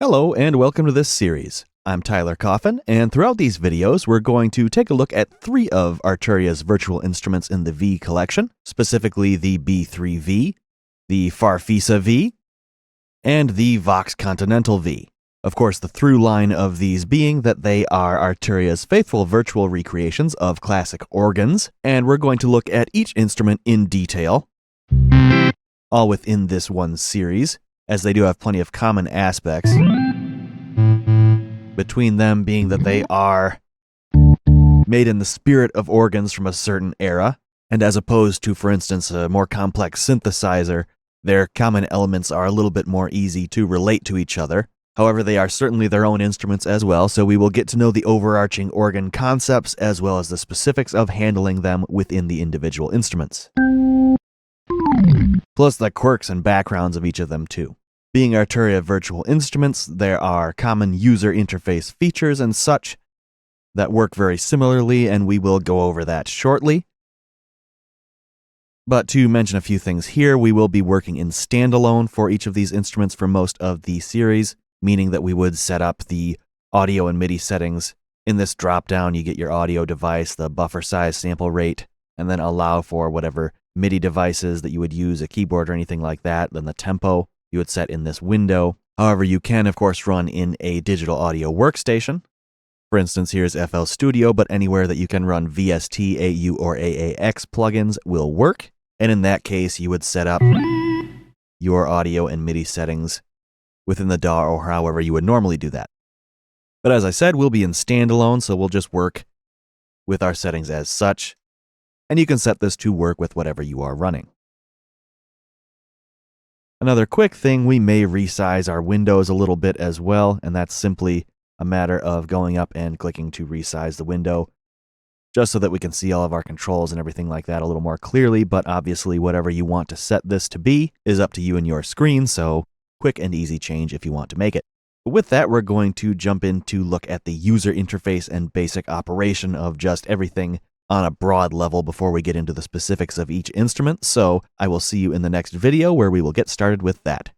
Hello and welcome to this series. I'm Tyler Coffin, and throughout these videos we're going to take a look at three of Arturia's virtual instruments in the V collection, specifically the B3V, the Farfisa V, and the Vox Continental V. Of course, the through line of these being that they are Arturia's faithful virtual recreations of classic organs, and we're going to look at each instrument in detail, all within this one series, as they do have plenty of common aspects, between them being that they are made in the spirit of organs from a certain era, and as opposed to, for instance, a more complex synthesizer, their common elements are a little bit more easy to relate to each other. However, they are certainly their own instruments as well, so we will get to know the overarching organ concepts as well as the specifics of handling them within the individual instruments, plus the quirks and backgrounds of each of them too. Being Arturia virtual instruments, there are common user interface features and such that work very similarly, and we will go over that shortly. But to mention a few things here, we will be working in standalone for each of these instruments for most of the series, meaning that we would set up the audio and MIDI settings. In this drop-down, you get your audio device, the buffer size, sample rate, and then allow for whatever MIDI devices that you would use, a keyboard or anything like that, then the tempo you would set in this window. However, you can, of course, run in a digital audio workstation. For instance, here's FL Studio, but anywhere that you can run VST, AU, or AAX plugins will work. And in that case, you would set up your audio and MIDI settings within the DAW or however you would normally do that. But as I said, we'll be in standalone, so we'll just work with our settings as such. And you can set this to work with whatever you are running. Another quick thing, we may resize our windows a little bit as well, and that's simply a matter of going up and clicking to resize the window, just so that we can see all of our controls and everything like that a little more clearly, but obviously whatever you want to set this to be is up to you and your screen, so quick and easy change if you want to make it. But with that, we're going to jump in to look at the user interface and basic operation of just everything on a broad level before we get into the specifics of each instrument, so I will see you in the next video where we will get started with that.